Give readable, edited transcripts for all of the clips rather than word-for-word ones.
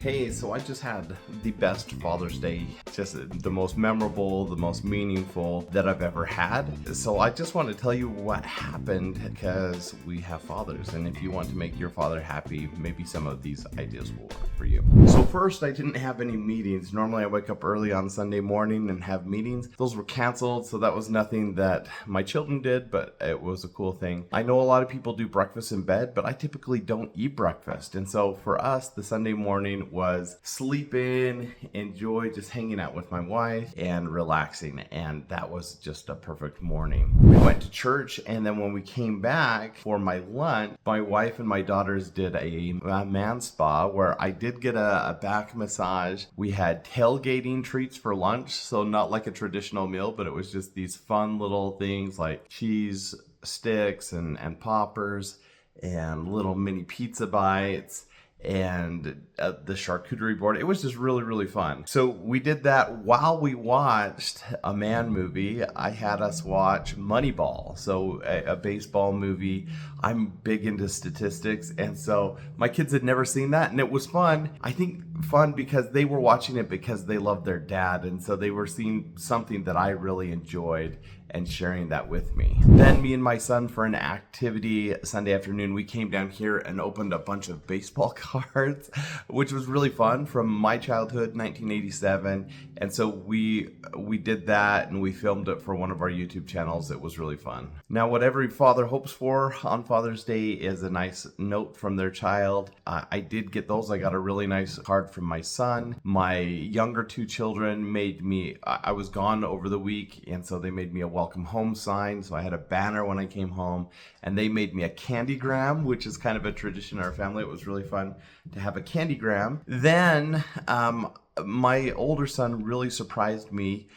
Hey, so I just had the best Father's Day, just the most memorable, the most meaningful that I've ever had. So I just want to tell you what happened because we have fathers, and if you want to make your father happy, maybe some of these ideas will work for you. So first, I didn't have any meetings. Normally I wake up early on Sunday morning and have meetings. Those were canceled, so that was nothing that my children did, but it was a cool thing. I know a lot of people do breakfast in bed, but I typically don't eat breakfast. And so for us, the Sunday morning was sleep in, enjoy just hanging out with my wife and relaxing. And that was just a perfect morning. We went to church, and then when we came back for my lunch, my wife and my daughters did a man spa where I did get a back massage. We had tailgating treats for lunch, so not like a traditional meal, but it was just these fun little things like cheese sticks and poppers and little mini pizza bites and the charcuterie board. It was just really, really fun. So we did that while we watched a man movie. I had us watch Moneyball, so a baseball movie. I'm big into statistics, and so my kids had never seen that, and it was fun. I think fun because they were watching it because they love their dad, and so they were seeing something that I really enjoyed and sharing that with me. Then me and my son, for an activity Sunday afternoon, we came down here and opened a bunch of baseball cards, which was really fun, from my childhood, 1987. And so we did that, and we filmed it for one of our YouTube channels. It was really fun. Now, what every father hopes for on Father's Day is a nice note from their child. I did get those. I got a really nice card from my son. My younger two children made me, I was gone over the week, and so they made me a welcome home sign. So I had a banner when I came home, and they made me a candygram, which is kind of a tradition in our family. It was really fun to have a candygram. Then my older son really surprised me.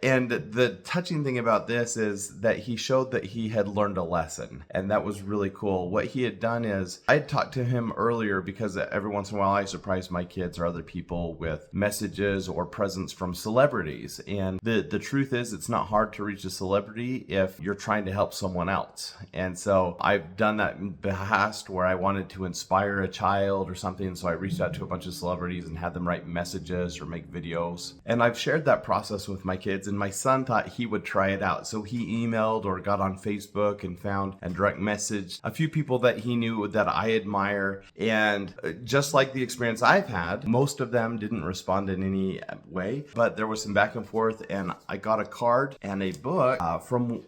And the touching thing about this is that he showed that he had learned a lesson, and that was really cool. What he had done is, I had talked to him earlier because every once in a while I surprise my kids or other people with messages or presents from celebrities. And the truth is, it's not hard to reach a celebrity if you're trying to help someone else. And so I've done that in the past where I wanted to inspire a child or something. So I reached out to a bunch of celebrities and had them write messages or make videos. And I've shared that process with my kids, and my son thought he would try it out. So he emailed or got on Facebook and found and direct messaged a few people that he knew that I admire. And just like the experience I've had, most of them didn't respond in any way, but there was some back and forth, and I got a card and a book from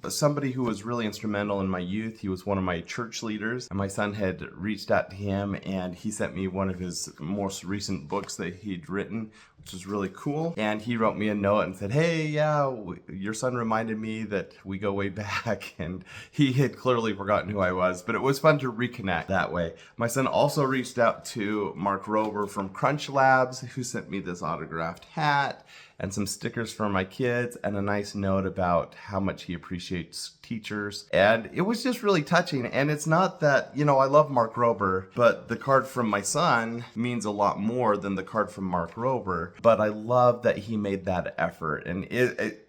somebody who was really instrumental in my youth. He was one of my church leaders, and my son had reached out to him, and he sent me one of his most recent books that he'd written, which was really cool. And he wrote me a note and said, hey, yeah, your son reminded me that we go way back, and he had clearly forgotten who I was, but it was fun to reconnect that way. My son also reached out to Mark Rober from Crunch Labs, who sent me this autographed hat and some stickers for my kids and a nice note about how much he appreciates teachers. And it was just really touching. And it's not that, I love Mark Rober, but the card from my son means a lot more than the card from Mark Rober. But I love that he made that effort. And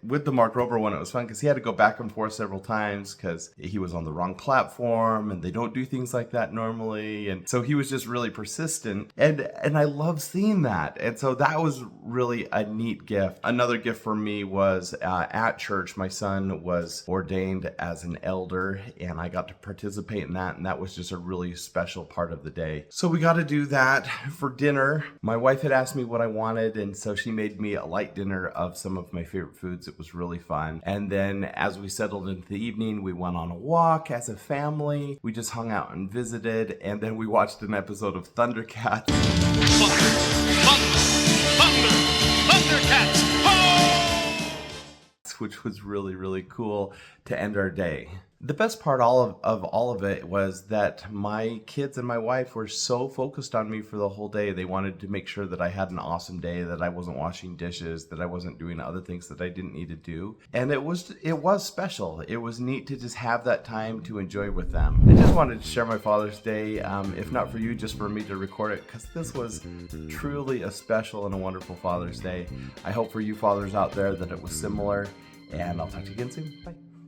with the Mark Rober one, it was fun because he had to go back and forth several times because he was on the wrong platform, and they don't do things like that normally. And so he was just really persistent. And I love seeing that. And so that was really a neat gift. Another gift for me was at church. My son was ordained as an elder, and I got to participate in that, and that was just a really special part of the day. So we got to do that for dinner. My wife had asked me what I wanted, and so she made me a light dinner of some of my favorite foods. It was really fun. And then as we settled into the evening, we went on a walk as a family. We just hung out and visited, and then we watched an episode of Thundercats. Thundercats! Which was really, really cool to end our day. The best part of all of it was that my kids and my wife were so focused on me for the whole day. They wanted to make sure that I had an awesome day, that I wasn't washing dishes, that I wasn't doing other things that I didn't need to do. And it was special. It was neat to just have that time to enjoy with them. I just wanted to share my Father's Day, if not for you, just for me to record it, because this was truly a special and a wonderful Father's Day. I hope for you fathers out there that it was similar, and I'll talk to you again soon. Bye.